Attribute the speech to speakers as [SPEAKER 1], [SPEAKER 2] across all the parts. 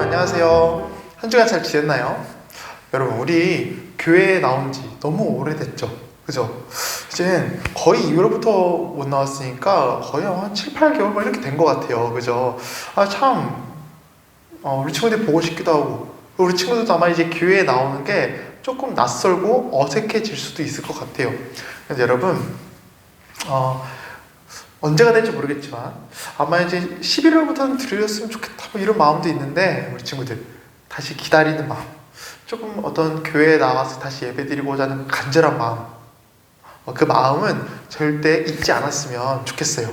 [SPEAKER 1] 안녕하세요. 한 주간 잘 지냈나요? 여러분, 우리 교회에 나온 지 너무 오래됐죠? 그죠? 이제 거의 2월부터 못 나왔으니까 거의 한 7, 8개월 이렇게 된 것 같아요. 그죠? 우리 친구들 보고 싶기도 하고, 우리 친구들도 아마 이제 교회에 나오는 게 조금 낯설고 어색해질 수도 있을 것 같아요. 그래서 여러분, 언제가 될지 모르겠지만 아마 이제 11월부터는 들으셨으면 좋겠다 뭐 이런 마음도 있는데, 우리 친구들 다시 기다리는 마음, 조금 어떤 교회에 나와서 다시 예배드리고자 하는 간절한 마음, 그 마음은 절대 잊지 않았으면 좋겠어요.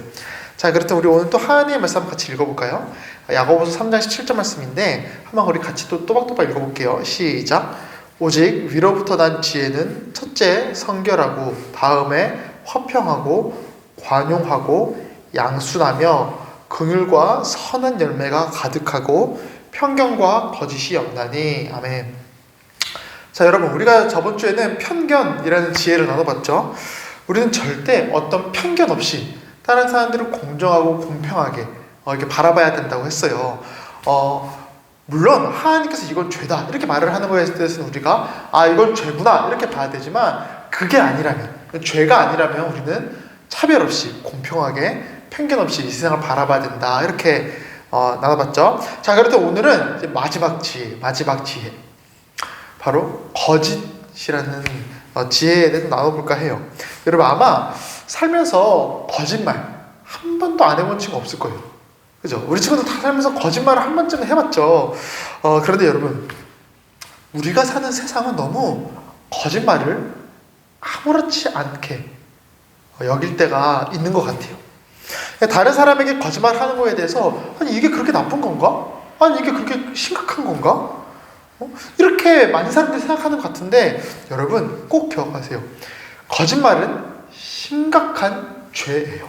[SPEAKER 1] 자, 그렇다면 우리 오늘 또 하나님의 말씀 한번 같이 읽어볼까요? 야고보서 3장 17절 말씀인데 한번 우리 같이 또 또박또박 읽어볼게요. 시작. 오직 위로부터 난 지혜는 첫째 성결하고, 다음에 화평하고 관용하고 양순하며 긍휼과 선한 열매가 가득하고 편견과 거짓이 없나니. 아멘. 자, 여러분, 우리가 저번 주에는 편견이라는 지혜를 나눠봤죠. 우리는 절대 어떤 편견 없이 다른 사람들을 공정하고 공평하게 이렇게 바라봐야 된다고 했어요. 물론 하나님께서 이건 죄다 이렇게 말을 하는 거에 대해서는 우리가 이건 죄구나 이렇게 봐야 되지만, 그게 아니라면, 죄가 아니라면 우리는 차별 없이 공평하게 편견 없이 이 세상을 바라봐야 된다, 이렇게 나눠봤죠. 자, 그렇다면 오늘은 이제 마지막 지혜, 바로 거짓이라는 지혜에 대해서 나눠볼까 해요. 여러분, 아마 살면서 거짓말 한 번도 안 해본 친구 없을 거예요. 그죠? 우리 친구들 다 살면서 거짓말을 한 번쯤은 해봤죠. 그런데 여러분, 우리가 사는 세상은 너무 거짓말을 아무렇지 않게 여길 때가 있는 것 같아요. 다른 사람에게 거짓말하는 거에 대해서 이게 그렇게 나쁜 건가? 이게 그렇게 심각한 건가? 이렇게 많은 사람들이 생각하는 것 같은데, 여러분 꼭 기억하세요. 거짓말은 심각한 죄예요.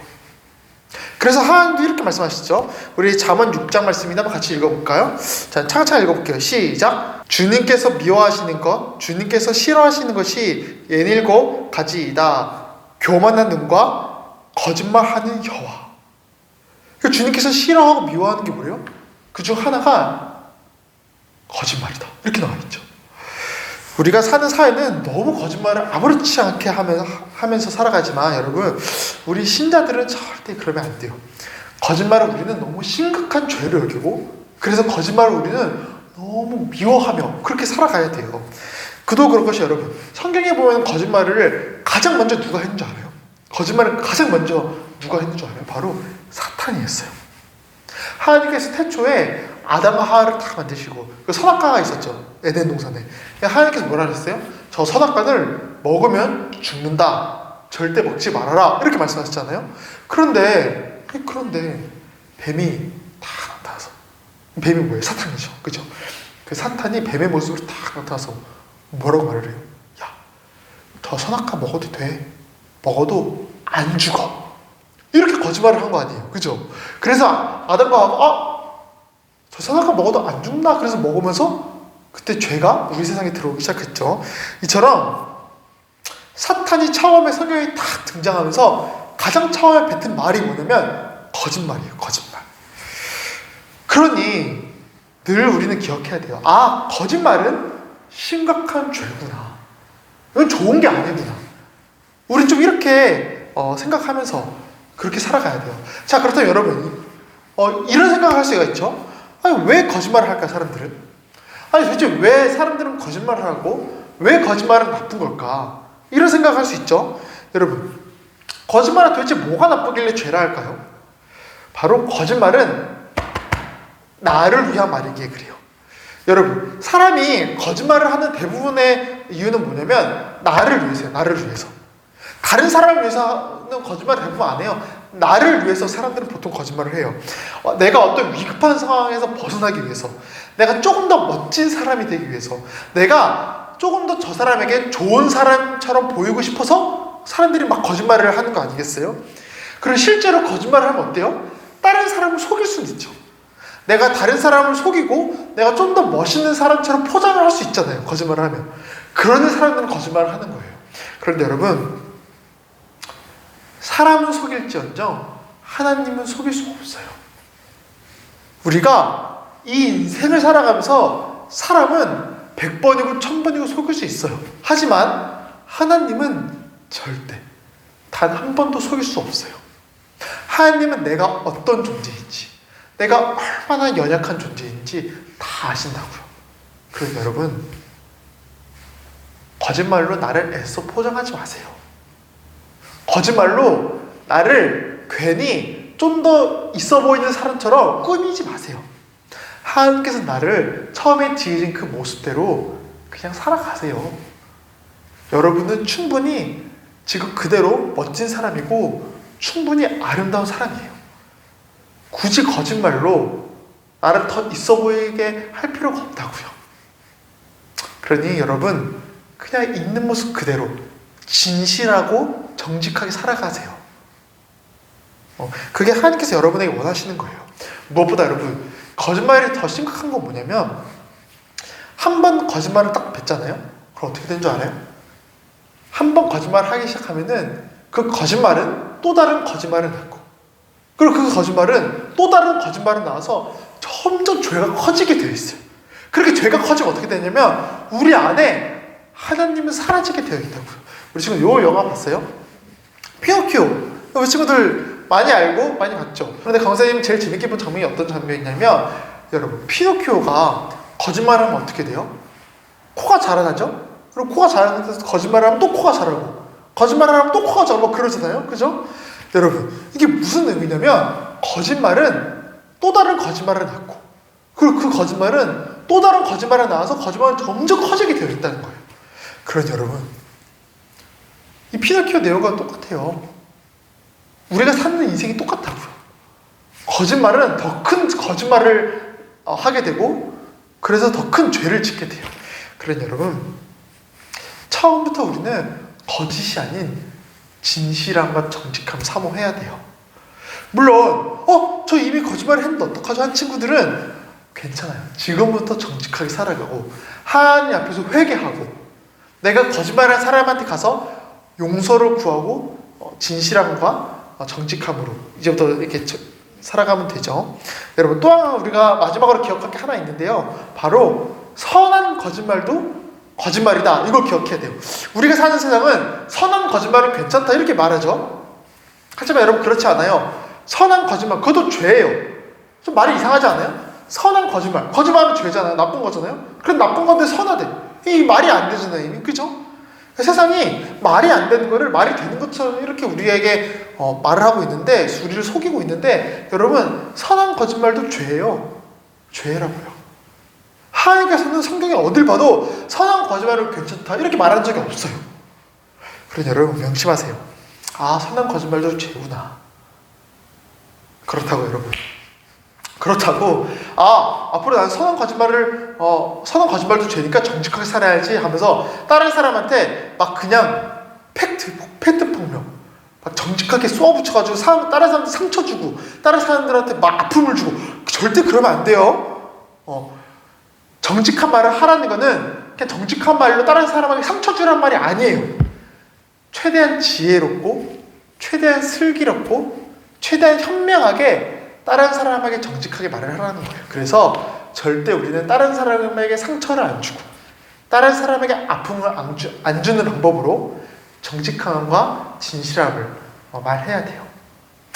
[SPEAKER 1] 그래서 하나님도 이렇게 말씀하시죠. 우리 잠언 6장 말씀이나 한번 같이 읽어볼까요? 자, 차근차근 읽어볼게요. 시작. 주님께서 미워하시는 것, 주님께서 싫어하시는 것이 예닐곱 가지이다. 교만한 눈과 거짓말하는 혀와. 그러니까 주님께서 싫어하고 미워하는 게 뭐예요? 그 중 하나가 거짓말이다, 이렇게 나와 있죠. 우리가 사는 사회는 너무 거짓말을 아무렇지 않게 하면서 살아가지만, 여러분, 우리 신자들은 절대 그러면 안 돼요. 거짓말을 우리는 너무 심각한 죄로 여기고, 그래서 거짓말을 우리는 너무 미워하며 그렇게 살아가야 돼요. 그도 그럴 것이, 여러분, 성경에 보면 거짓말을 가장 먼저 누가 했는 줄 알아요? 거짓말을 가장 먼저 누가 했는 줄 알아요? 바로 사탄이 했어요. 하나님께서 태초에 아담과 하와를 딱 만드시고, 그 선악과가 있었죠, 에덴 동산에. 하나님께서 뭐라 그랬어요? 저 선악과를 먹으면 죽는다, 절대 먹지 말아라, 이렇게 말씀하셨잖아요. 그런데 뱀이 딱 나타나서, 뱀이 뭐예요? 사탄이죠, 그죠? 그 사탄이 뱀의 모습으로 딱 나타나서 뭐라고 말을 해요? 야, 저 선악과 먹어도 돼, 먹어도 안 죽어, 이렇게 거짓말을 한 거 아니에요, 그죠? 그래서 아담과 하와가 저 선악과 먹어도 안 죽나? 그래서 먹으면서 그때 죄가 우리 세상에 들어오기 시작했죠. 이처럼 사탄이 처음에 성경에 딱 등장하면서 가장 처음에 뱉은 말이 뭐냐면 거짓말이에요, 거짓말. 그러니 늘 우리는 기억해야 돼요. 거짓말은 심각한 죄구나, 이건 좋은 게 아니구나. 우린 좀 이렇게 생각하면서 그렇게 살아가야 돼요. 자, 그렇다면 여러분, 이런 생각을 할 수가 있죠. 왜 거짓말을 할까, 사람들은? 도대체 왜 사람들은 거짓말을 하고 왜 거짓말은 나쁜 걸까? 이런 생각을 할 수 있죠. 여러분, 거짓말은 도대체 뭐가 나쁘길래 죄라 할까요? 바로 거짓말은 나를 위한 말이기에 그래요. 여러분, 사람이 거짓말을 하는 대부분의 이유는 뭐냐면 나를 위해서요. 나를 위해서. 다른 사람을 위해서는 거짓말을 대부분 안 해요. 나를 위해서 사람들은 보통 거짓말을 해요. 내가 어떤 위급한 상황에서 벗어나기 위해서, 내가 조금 더 멋진 사람이 되기 위해서, 내가 조금 더 저 사람에게 좋은 사람처럼 보이고 싶어서 사람들이 막 거짓말을 하는 거 아니겠어요? 그리고 실제로 거짓말을 하면 어때요? 다른 사람을 속일 수는 있죠. 내가 다른 사람을 속이고 내가 좀 더 멋있는 사람처럼 포장을 할 수 있잖아요, 거짓말을 하면. 그러는 사람들은 거짓말을 하는 거예요. 그런데 여러분, 사람은 속일지언정 하나님은 속일 수 없어요. 우리가 이 인생을 살아가면서 사람은 100번이고 1000번이고 속일 수 있어요. 하지만 하나님은 절대 단 한 번도 속일 수 없어요. 하나님은 내가 어떤 존재인지, 내가 얼마나 연약한 존재인지 다 아신다고요. 그래서 여러분, 거짓말로 나를 애써 포장하지 마세요. 거짓말로 나를 괜히 좀 더 있어 보이는 사람처럼 꾸미지 마세요. 하나님께서 나를 처음에 지으신 그 모습대로 그냥 살아가세요. 여러분은 충분히 지금 그대로 멋진 사람이고 충분히 아름다운 사람이에요. 굳이 거짓말로 나를 더 있어 보이게 할 필요가 없다고요. 그러니 여러분, 그냥 있는 모습 그대로 진실하고 정직하게 살아가세요. 그게 하나님께서 여러분에게 원하시는 거예요. 무엇보다 여러분, 거짓말이 더 심각한 건 뭐냐면, 한 번 거짓말을 딱 뱉잖아요. 그럼 어떻게 되는 줄 알아요? 한 번 거짓말을 하기 시작하면은 그 거짓말은 또 다른 거짓말을 낳고, 그리고 그 거짓말은 또 다른 거짓말을 낳아서 점점 죄가 커지게 되어 있어요. 그렇게 죄가 커지면 어떻게 되냐면 우리 안에 하나님은 사라지게 되어 있다고요. 우리 친구 요 영화 봤어요? 피노키오. 우리 친구들 많이 알고 많이 봤죠. 그런데 강사님 제일 재밌게 본 장면이 어떤 장면이냐면, 여러분, 피노키오가 거짓말하면 어떻게 돼요? 코가 자라나죠? 그리고 코가 자라면서 거짓말하면 또 코가 자라고, 거짓말하면 또 코가 자라고 그러잖아요. 그죠? 여러분, 이게 무슨 의미냐면 거짓말은 또 다른 거짓말을 낳고, 그리고 그 거짓말은 또 다른 거짓말을 낳아서 거짓말은 점점 커지게 되어 있다는 거예요. 그러니 여러분, 이 피노키오 내용과 똑같아요. 우리가 사는 인생이 똑같다고요. 거짓말은 더 큰 거짓말을 하게 되고, 그래서 더 큰 죄를 짓게 돼요. 그러니 여러분, 처음부터 우리는 거짓이 아닌 진실함과 정직함을 사모해야 돼요. 물론 저 이미 거짓말을 했는데 어떡하죠? 한 친구들은 괜찮아요. 지금부터 정직하게 살아가고 하나님 앞에서 회개하고, 내가 거짓말한 사람한테 가서 용서를 구하고 진실함과 정직함으로 이제부터 이렇게 살아가면 되죠. 여러분, 또 하나 우리가 마지막으로 기억할 게 하나 있는데요. 바로 선한 거짓말도 거짓말이다. 이걸 기억해야 돼요. 우리가 사는 세상은 선한 거짓말은 괜찮다 이렇게 말하죠. 하지만 여러분, 그렇지 않아요. 선한 거짓말, 그것도 죄예요. 좀 말이 이상하지 않아요? 선한 거짓말, 거짓말은 죄잖아요. 나쁜 거잖아요. 그럼 나쁜 건데 선하대. 이 말이 안 되잖아요, 이미. 그죠? 세상이 말이 안 되는 거를 말이 되는 것처럼 이렇게 우리에게 말을 하고 있는데, 우리를 속이고 있는데, 여러분, 선한 거짓말도 죄예요. 죄라고요. 하나님께서는 성경에 어딜 봐도 선한 거짓말은 괜찮다 이렇게 말한 적이 없어요. 그러니 여러분, 명심하세요. 선한 거짓말도 죄구나. 그렇다고 여러분. 그렇다고 앞으로 난 선한 거짓말도 죄니까 정직하게 살아야지 하면서 다른 사람한테 막 그냥 팩트 폭력 막 정직하게 쏘아붙여가지고 다른 사람한테 상처 주고 다른 사람들한테 막 아픔을 주고, 절대 그러면 안 돼요. 정직한 말을 하라는 거는 그냥 정직한 말로 다른 사람에게 상처 주란 말이 아니에요. 최대한 지혜롭고 최대한 슬기롭고 최대한 현명하게 다른 사람에게 정직하게 말을 하라는 거예요. 그래서 절대 우리는 다른 사람에게 상처를 안 주고 다른 사람에게 아픔을 안 주는 방법으로 정직함과 진실함을 말해야 돼요.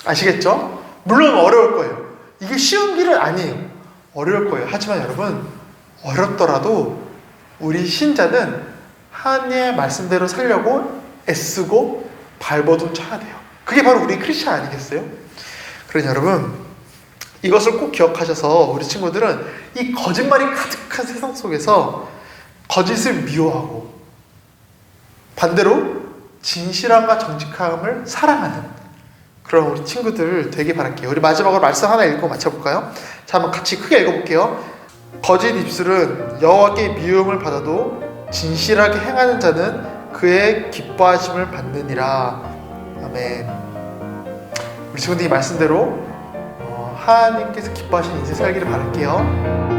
[SPEAKER 1] 아시겠죠? 물론 어려울 거예요. 이게 쉬운 길은 아니에요. 어려울 거예요. 하지만 여러분, 어렵더라도 우리 신자는 하나님의 말씀대로 살려고 애쓰고 발버둥 쳐야 돼요. 그게 바로 우리 크리스찬 아니겠어요? 그러니 여러분, 이것을 꼭 기억하셔서 우리 친구들은 이 거짓말이 가득한 세상 속에서 거짓을 미워하고 반대로 진실함과 정직함을 사랑하는 그런 우리 친구들 되길 바랄게요. 우리 마지막으로 말씀 하나 읽고 마쳐볼까요? 자, 한번 같이 크게 읽어볼게요. 거짓 입술은 여호와께 미움을 받아도 진실하게 행하는 자는 그의 기뻐하심을 받느니라. 아멘. 우리 친구들이 말씀대로 하나님께서 기뻐하시는 인생 살기를 바랄게요.